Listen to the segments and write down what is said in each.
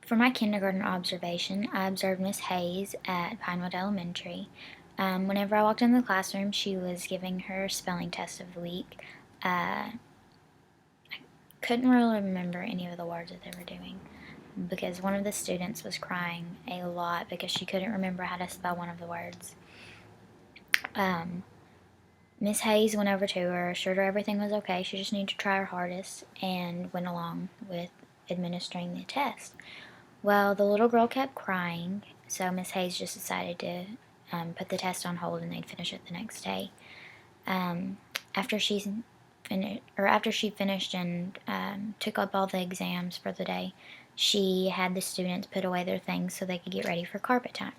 For my kindergarten observation, I observed Miss Hayes at Pinewood Elementary. Whenever I walked in the classroom, she was giving her spelling test of the week. I couldn't really remember any of the words that they were doing because one of the students was crying a lot because she couldn't remember how to spell one of the words. Miss Hayes went over to her, assured her everything was okay, she just needed to try her hardest, and went along with administering the test. Well, the little girl kept crying, so Miss Hayes just decided to put the test on hold and they'd finish it the next day. Um, after after she finished and took up all the exams for the day, she had the students put away their things so they could get ready for carpet time.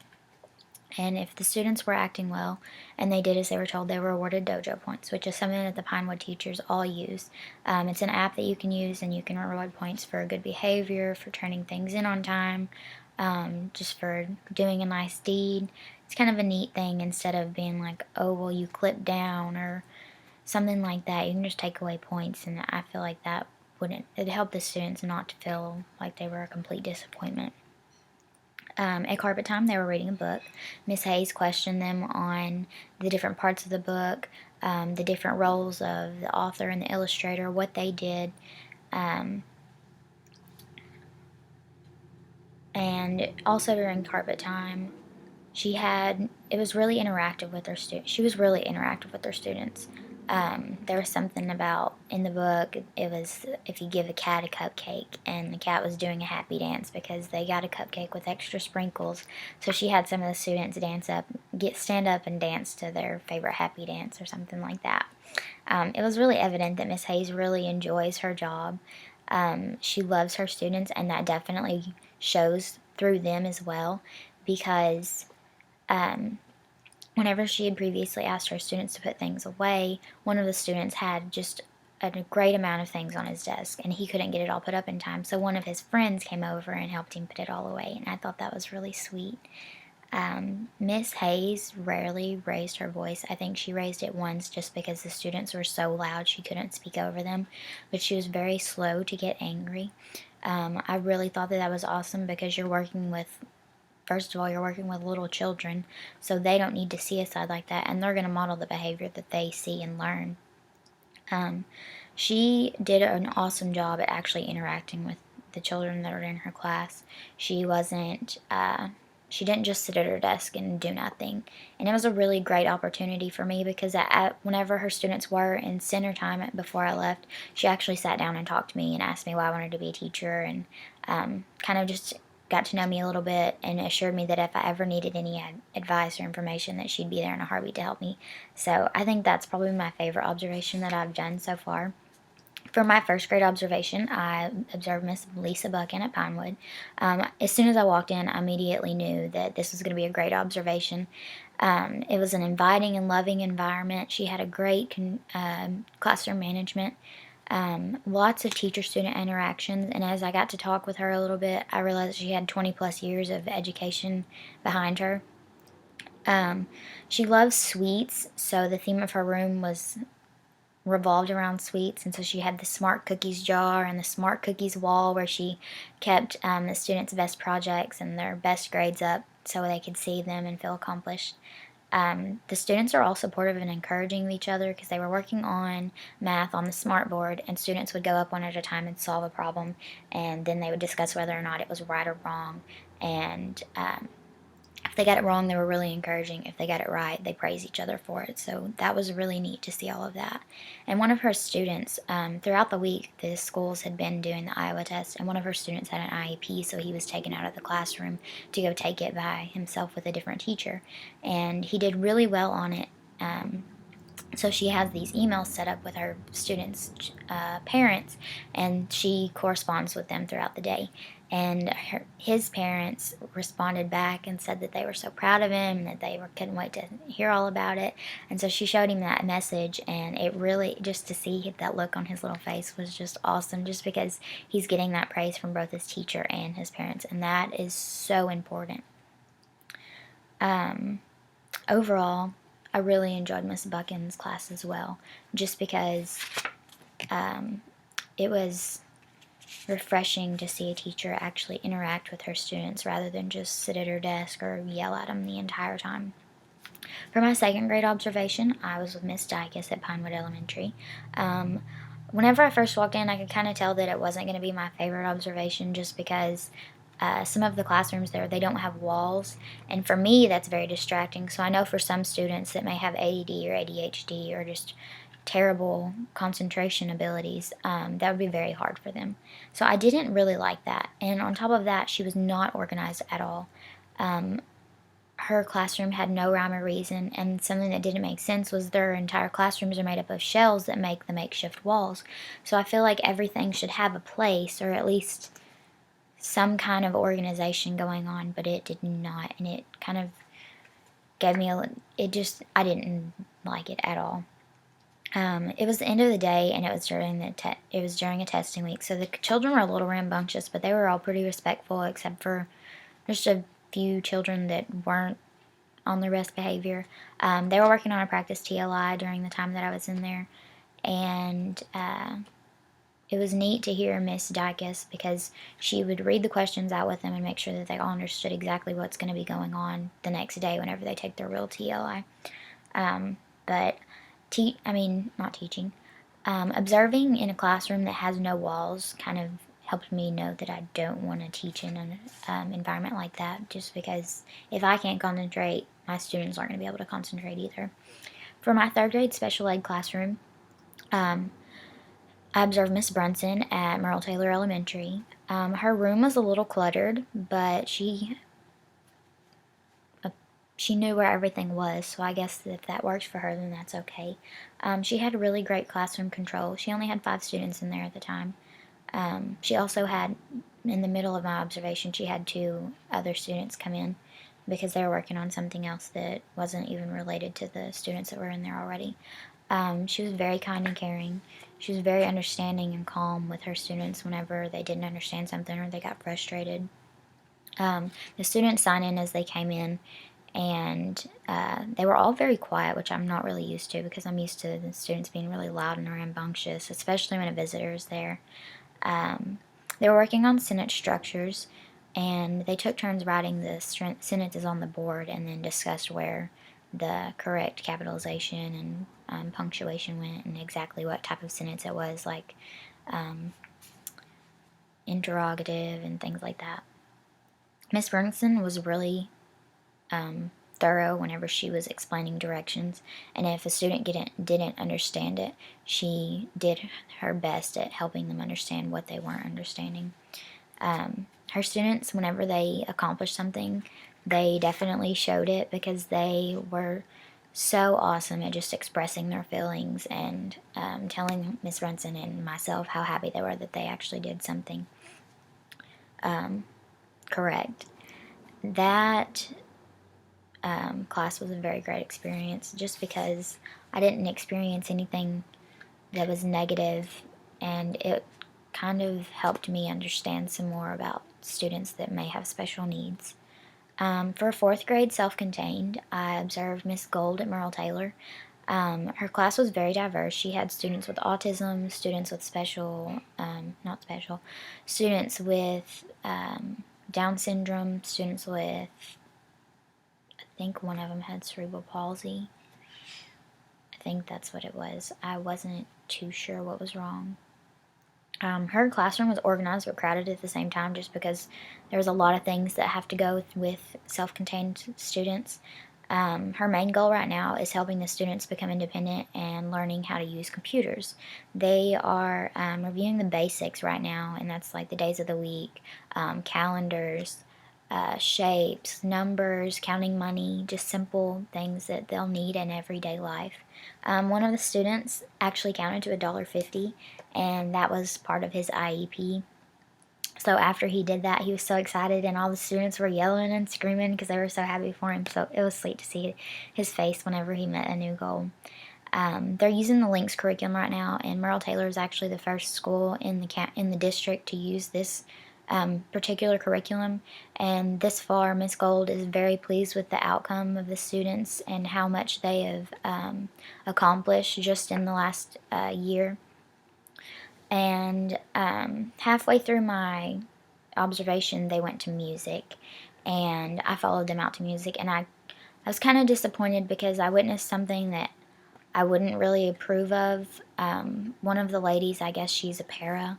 And if the students were acting well and they did as they were told, they were awarded dojo points, which is something that the Pinewood teachers all use. It's an app that you can use and you can reward points for good behavior, for turning things in on time, just for doing a nice deed. It's kind of a neat thing instead of being like, oh, well, you clipped down or something like that. You can just take away points, and I feel like that it'd help the students not to feel like they were a complete disappointment. At carpet time, they were reading a book. Miss Hayes questioned them on the different parts of the book, the different roles of the author and the illustrator, what they did, and also during carpet time, it was really interactive with her students. She was really interactive with her students. There was something about in the book, it was if you give a cat a cupcake, and the cat was doing a happy dance because they got a cupcake with extra sprinkles. So she had some of the students stand up and dance to their favorite happy dance or something like that. It was really evident that Miss Hayes really enjoys her job. She loves her students, and that definitely shows through them as well because whenever she had previously asked her students to put things away, one of the students had just a great amount of things on his desk and he couldn't get it all put up in time. So one of his friends came over and helped him put it all away, and I thought that was really sweet. Miss Hayes rarely raised her voice. I think she raised it once just because the students were so loud she couldn't speak over them, but she was very slow to get angry. I really thought that was awesome because first of all, you're working with little children, so they don't need to see a side like that, and they're going to model the behavior that they see and learn. She did an awesome job at actually interacting with the children that were in her class. She wasn't, she didn't just sit at her desk and do nothing. And it was a really great opportunity for me because whenever her students were in center time before I left, she actually sat down and talked to me and asked me why I wanted to be a teacher, and kind of just got to know me a little bit and assured me that if I ever needed any advice or information that she'd be there in a heartbeat to help me. So I think that's probably my favorite observation that I've done so far. For my first grade observation, I observed Miss Lisa Buchan at Pinewood. As soon as I walked in, I immediately knew that this was going to be a great observation. It was an inviting and loving environment. She had a great classroom management, lots of teacher-student interactions, and as I got to talk with her a little bit, I realized she had 20 plus years of education behind her. She loves sweets, so the theme of her room was revolved around sweets, and so she had the Smart Cookies jar and the Smart Cookies wall where she kept the students' best projects and their best grades up so they could see them and feel accomplished. The students are all supportive and encouraging each other because they were working on math on the smart board, and students would go up one at a time and solve a problem, and then they would discuss whether or not it was right or wrong. And if they got it wrong, they were really encouraging. If they got it right, they praised each other for it. So that was really neat to see all of that. And one of her students, throughout the week, the schools had been doing the Iowa test, and one of her students had an IEP, so he was taken out of the classroom to go take it by himself with a different teacher. And he did really well on it. So she has these emails set up with her students' parents, and she corresponds with them throughout the day. And his parents responded back and said that they were so proud of him and that couldn't wait to hear all about it. And so she showed him that message, and it really, just to see that look on his little face was just awesome, just because he's getting that praise from both his teacher and his parents, and that is so important. Overall, I really enjoyed Miss Buchan's class as well, just because it was refreshing to see a teacher actually interact with her students rather than just sit at her desk or yell at them the entire time. For my second grade observation, I was with Miss Dykes at Pinewood Elementary. Whenever I first walked in, I could kind of tell that it wasn't going to be my favorite observation just because some of the classrooms there, they don't have walls, and for me that's very distracting. So I know for some students that may have ADD or ADHD or just terrible concentration abilities, that would be very hard for them. So I didn't really like that, and on top of that, she was not organized at all. Her classroom had no rhyme or reason, and something that didn't make sense was their entire classrooms are made up of shells that make the makeshift walls. So I feel like everything should have a place, or at least some kind of organization going on, but it did not, and it kind of gave me I didn't like it at all. It was the end of the day, and it was during a testing week, so the children were a little rambunctious, but they were all pretty respectful, except for just a few children that weren't on their best behavior. They were working on a practice TLI during the time that I was in there, and it was neat to hear Miss Dykes because she would read the questions out with them and make sure that they all understood exactly what's going to be going on the next day whenever they take their real TLI. But not teaching. Observing in a classroom that has no walls kind of helped me know that I don't want to teach in an environment like that, just because if I can't concentrate, my students aren't going to be able to concentrate either. For my third grade special ed classroom, I observed Miss Brunson at Merle Taylor Elementary. Her room was a little cluttered, but she knew where everything was, so I guess if that works for her, then that's okay. She had really great classroom control. She only had 5 students in there at the time. She also had, in the middle of my observation, she had 2 other students come in because they were working on something else that wasn't even related to the students that were in there already. She was very kind and caring. She was very understanding and calm with her students whenever they didn't understand something or they got frustrated. The students signed in as they came in, and they were all very quiet, which I'm not really used to because I'm used to the students being really loud and rambunctious, especially when a visitor is there. They were working on sentence structures, and they took turns writing the sentences on the board and then discussed where the correct capitalization and punctuation went and exactly what type of sentence it was, like interrogative and things like that. Miss Brunson was really thorough whenever she was explaining directions, and if a student didn't understand it, she did her best at helping them understand what they weren't understanding. Her students, whenever they accomplished something, they definitely showed it because they were so awesome at just expressing their feelings and telling Miss Brunson and myself how happy they were that they actually did something correct. That class was a very great experience just because I didn't experience anything that was negative, and it kind of helped me understand some more about students that may have special needs. For 4th grade self-contained, I observed Miss Gold at Merle Taylor. Her class was very diverse. She had students with autism, students with students with Down syndrome, students with, I think one of them had cerebral palsy. I think that's what it was. I wasn't too sure what was wrong. Her classroom was organized but crowded at the same time just because there was a lot of things that have to go with self-contained students. Her main goal right now is helping the students become independent and learning how to use computers. They are reviewing the basics right now, and that's like the days of the week, calendars, shapes, numbers, counting money, just simple things that they'll need in everyday life. One of the students actually counted to $1.50, and that was part of his IEP. So after he did that, he was so excited, and all the students were yelling and screaming because they were so happy for him. So it was sweet to see his face whenever he met a new goal. They're using the LINKS curriculum right now, and Merle Taylor is actually the first school in the district to use this particular curriculum. And this far, Miss Gold is very pleased with the outcome of the students and how much they have accomplished just in the last year. And halfway through my observation, they went to music, and I followed them out to music, and I was kind of disappointed because I witnessed something that I wouldn't really approve of. One of the ladies, I guess she's a para.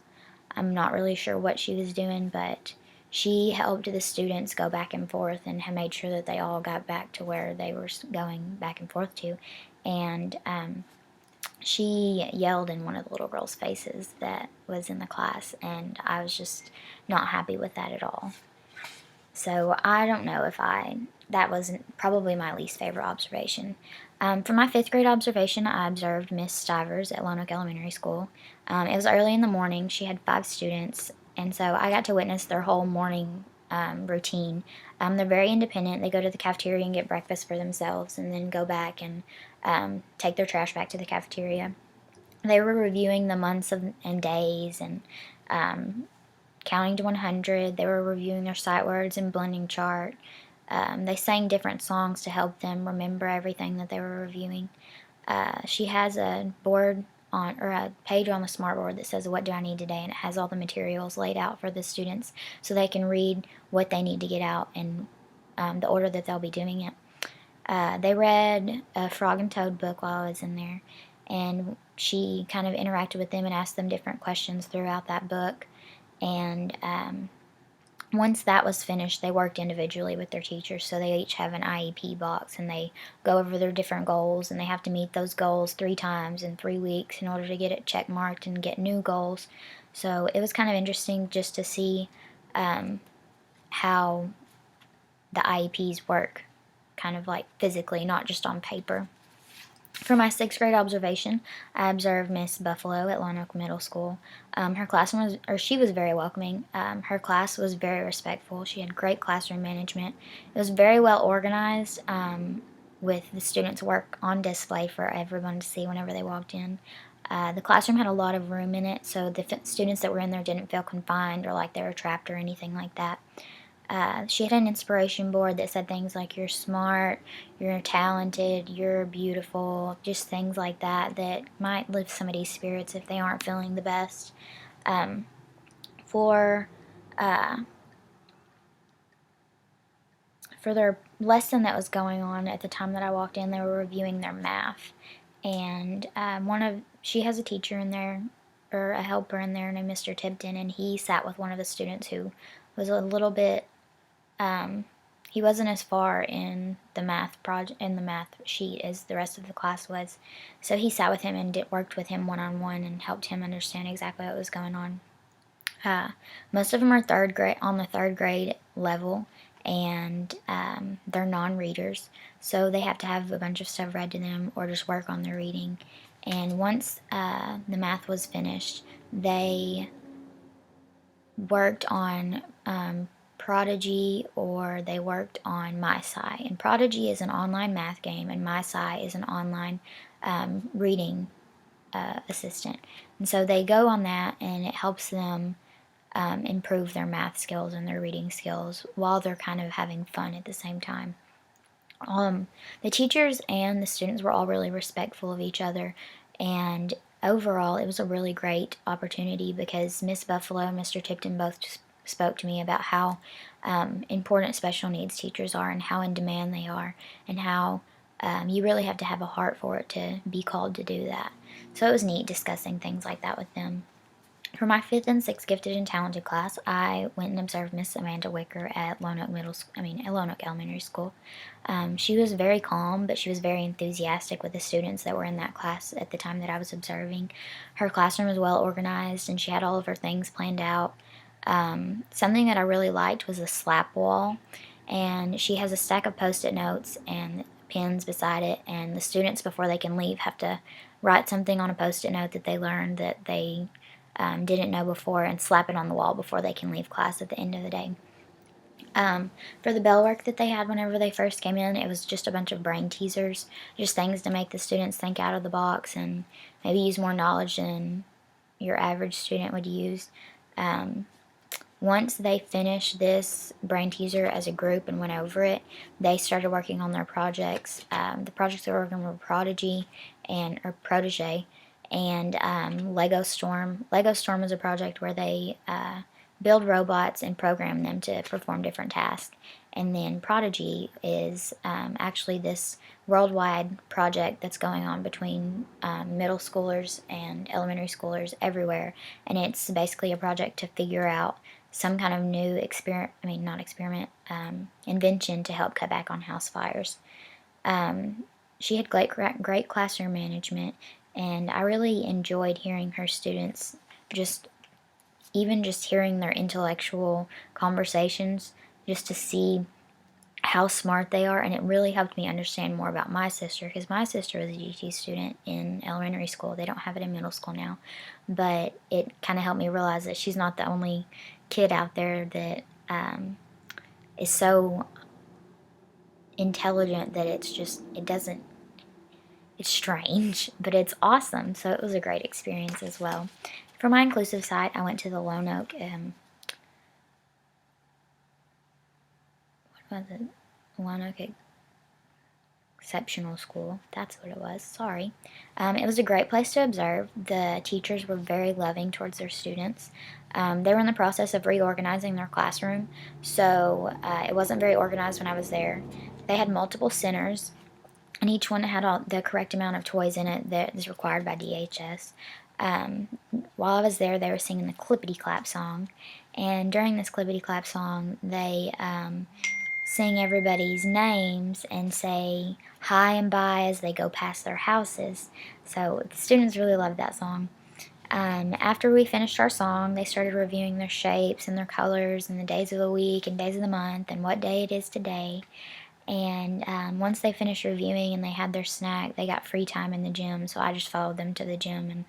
I'm not really sure what she was doing, but she helped the students go back and forth and had made sure that they all got back to where they were going back and forth to. And she yelled in one of the little girls' faces that was in the class, and I was just not happy with that at all. So I don't know if that was probably my least favorite observation. For my 5th grade observation, I observed Miss Stivers at Lone Oak Elementary School. It was early in the morning. She had 5 students, and so I got to witness their whole morning routine. They're very independent. They go to the cafeteria and get breakfast for themselves, and then go back and take their trash back to the cafeteria. They were reviewing the months and days and counting to 100. They were reviewing their sight words and blending chart. They sang different songs to help them remember everything that they were reviewing. She has a board on, or a page on the smartboard that says, "What do I need today?" and it has all the materials laid out for the students so they can read what they need to get out in the order that they'll be doing it. They read a Frog and Toad book while I was in there, and she kind of interacted with them and asked them different questions throughout that book. And once that was finished, they worked individually with their teachers. So they each have an IEP box, and they go over their different goals, and they have to meet those goals 3 times in 3 weeks in order to get it check marked and get new goals. So it was kind of interesting just to see how the IEPs work, kind of like physically, not just on paper. For my 6th grade observation, I observed Miss Buffalo at Lone Oak Middle School. Her classroom she was very welcoming. Her class was very respectful. She had great classroom management. It was very well organized, with the students' work on display for everyone to see whenever they walked in. The classroom had a lot of room in it, so the students that were in there didn't feel confined or like they were trapped or anything like that. She had an inspiration board that said things like, "You're smart, you're talented, you're beautiful," just things like that that might lift somebody's spirits if they aren't feeling the best. For uh, for their lesson that was going on at the time that I walked in, they were reviewing their math, and she has a teacher in there, or a helper in there named Mr. Tipton, and he sat with one of the students who was a little bit he wasn't as far in the math sheet as the rest of the class was, so he sat with him and worked with him one-on-one and helped him understand exactly what was going on. Most of them are on the third grade level, and they're non-readers, so they have to have a bunch of stuff read to them or just work on their reading. And once the math was finished, they worked on Prodigy, or they worked on MySci. And Prodigy is an online math game, and MySci is an online reading assistant. And so they go on that, and it helps them improve their math skills and their reading skills while they're kind of having fun at the same time. The teachers and the students were all really respectful of each other, and overall it was a really great opportunity because Miss Buffalo and Mr. Tipton both spoke to me about how important special needs teachers are and how in demand they are, and how you really have to have a heart for it to be called to do that. So it was neat discussing things like that with them. For my 5th and 6th gifted and talented class, I went and observed Miss Amanda Wicker at Lone Oak Elementary School. She was very calm, but she was very enthusiastic with the students that were in that class at the time that I was observing. Her classroom was well organized, and she had all of her things planned out. Something that I really liked was a slap wall, and she has a stack of post-it notes and pens beside it, and the students, before they can leave, have to write something on a post-it note that they learned that they didn't know before, and slap it on the wall before they can leave class at the end of the day. For the bell work that they had whenever they first came in, it was just a bunch of brain teasers, just things to make the students think out of the box and maybe use more knowledge than your average student would use. Once they finished this brain teaser as a group and went over it, they started working on their projects. The projects they were working were Prodigy or Protege, and Lego Storm. Lego Storm is a project where they build robots and program them to perform different tasks. And then Prodigy is actually this worldwide project that's going on between middle schoolers and elementary schoolers everywhere. And it's basically a project to figure out some kind of new invention to help cut back on house fires. She had great classroom management, and I really enjoyed hearing her students, just even just hearing their intellectual conversations, just to see how smart they are. And it really helped me understand more about my sister, because my sister was a GT student in elementary school. They don't have it in middle school now, but it kind of helped me realize that she's not the only kid out there that is so intelligent that it's strange, but it's awesome. So it was a great experience as well. For my inclusive side, I went to the Lone Oak, what was it? Lone Oak Exceptional School. That's what it was. Sorry. It was a great place to observe. The teachers were very loving towards their students. They were in the process of reorganizing their classroom, so it wasn't very organized when I was there. They had multiple centers, and each one had all the correct amount of toys in it that is required by DHS. While I was there, they were singing the Clippity Clap song, and during this Clippity Clap song, they sing everybody's names and say hi and bye as they go past their houses. So the students really loved that song. After we finished our song, they started reviewing their shapes and their colors and the days of the week and days of the month and what day it is today. And once they finished reviewing and they had their snack, they got free time in the gym. So I just followed them to the gym and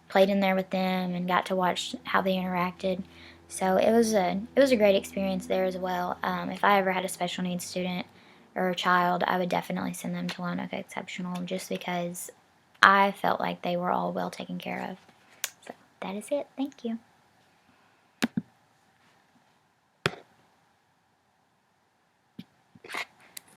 played in there with them and got to watch how they interacted. So it was a great experience there as well. If I ever had a special needs student or a child, I would definitely send them to Lone Oak Exceptional, just because I felt like they were all well taken care of. So that is it. Thank you.